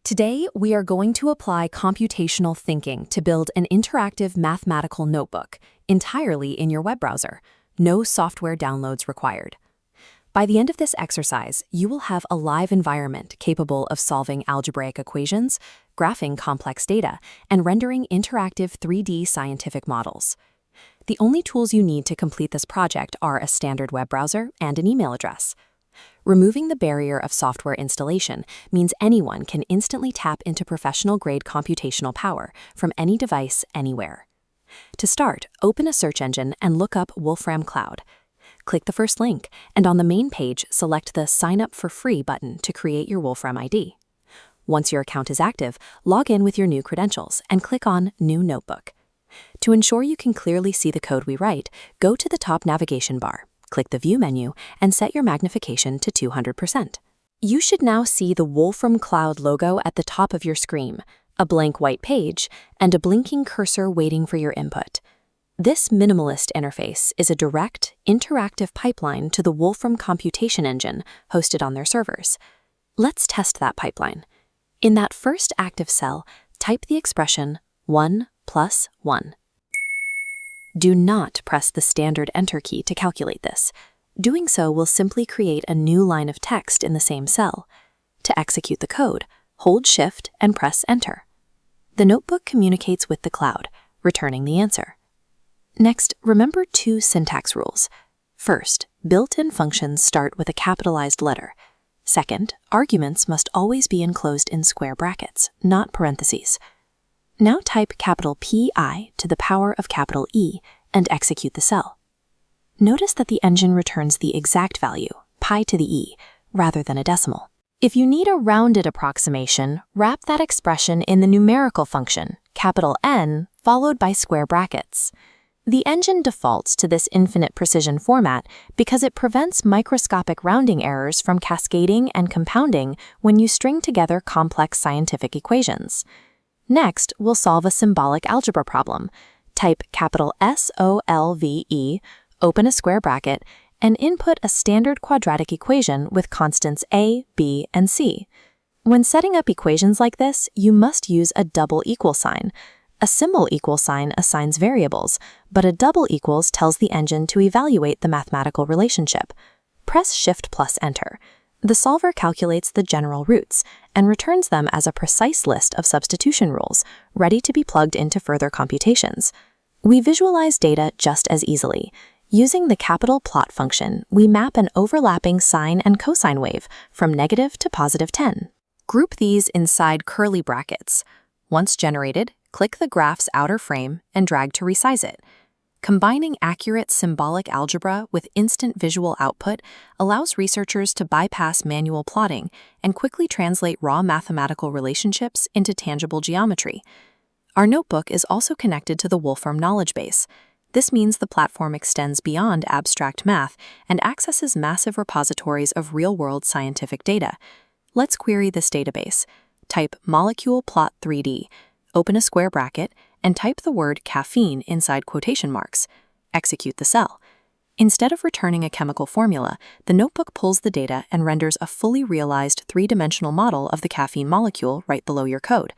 Today, we are going to apply computational thinking to build an interactive mathematical notebook entirely in your web browser. No software downloads required. By the end of this exercise, you will have a live environment capable of solving algebraic equations, graphing complex data, and rendering interactive 3D scientific models. The only tools you need to complete this project are a standard web browser and an email address. Removing the barrier of software installation means anyone can instantly tap into professional-grade computational power from any device anywhere. To start, open a search engine and look up Wolfram Cloud. Click the first link, and on the main page, select the Sign Up for Free button to create your Wolfram ID. Once your account is active, log in with your new credentials and click on New Notebook. To ensure you can clearly see the code we write, go to the top navigation bar, click the View menu, and set your magnification to 200%. You should now see the Wolfram Cloud logo at the top of your screen, a blank white page, and a blinking cursor waiting for your input. This minimalist interface is a direct, interactive pipeline to the Wolfram computation engine hosted on their servers. Let's test that pipeline. In that first active cell, type the expression 1 plus 1. Do not press the standard Enter key to calculate this. Doing so will simply create a new line of text in the same cell. To execute the code, hold Shift and press Enter. The notebook communicates with the cloud, returning the answer. Next, remember two syntax rules. First, built-in functions start with a capitalized letter. Second, arguments must always be enclosed in square brackets, not parentheses. Now type capital Pi to the power of capital E and execute the cell. Notice that the engine returns the exact value, pi to the e, rather than a decimal. If you need a rounded approximation, wrap that expression in the numerical function, capital N, followed by square brackets. The engine defaults to this infinite precision format because it prevents microscopic rounding errors from cascading and compounding when you string together complex scientific equations. Next, we'll solve a symbolic algebra problem. Type capital SOLVE, open a square bracket, and input a standard quadratic equation with constants a, b, and c. When setting up equations like this, you must use a double equal sign. A symbol equal sign assigns variables, but a double equals tells the engine to evaluate the mathematical relationship. Press Shift plus Enter. The solver calculates the general roots and returns them as a precise list of substitution rules, ready to be plugged into further computations. We visualize data just as easily. Using the capital plot function, we map an overlapping sine and cosine wave from negative to positive 10. Group these inside curly brackets. Once generated, click the graph's outer frame and drag to resize it. Combining accurate symbolic algebra with instant visual output allows researchers to bypass manual plotting and quickly translate raw mathematical relationships into tangible geometry. Our notebook is also connected to the Wolfram knowledge base. This means the platform extends beyond abstract math and accesses massive repositories of real-world scientific data. Let's query this database. Type molecule plot 3D, open a square bracket, and type the word caffeine inside quotation marks. Execute the cell. Instead of returning a chemical formula, the notebook pulls the data and renders a fully realized three-dimensional model of the caffeine molecule right below your code.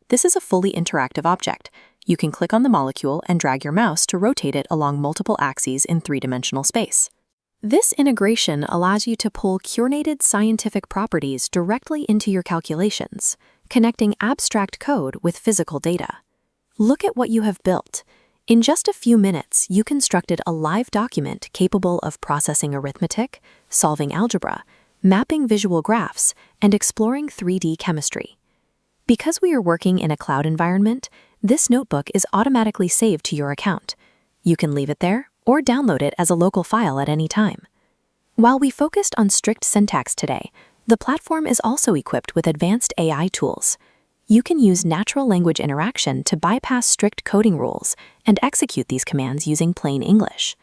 This is a fully interactive object. You can click on the molecule and drag your mouse to rotate it along multiple axes in three-dimensional space. This integration allows you to pull curated scientific properties directly into your calculations, connecting abstract code with physical data. Look at what you have built. In just a few minutes, you constructed a live document capable of processing arithmetic, solving algebra, mapping visual graphs, and exploring 3D chemistry. Because we are working in a cloud environment, this notebook is automatically saved to your account. You can leave it there or download it as a local file at any time. While we focused on strict syntax today, the platform is also equipped with advanced AI tools. You can use natural language interaction to bypass strict coding rules and execute these commands using plain English.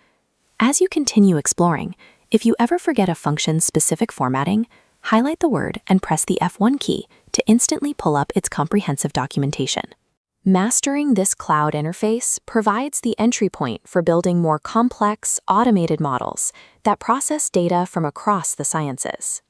As you continue exploring, if you ever forget a function's specific formatting, highlight the word and press the F1 key to instantly pull up its comprehensive documentation. Mastering this cloud interface provides the entry point for building more complex, automated models that process data from across the sciences.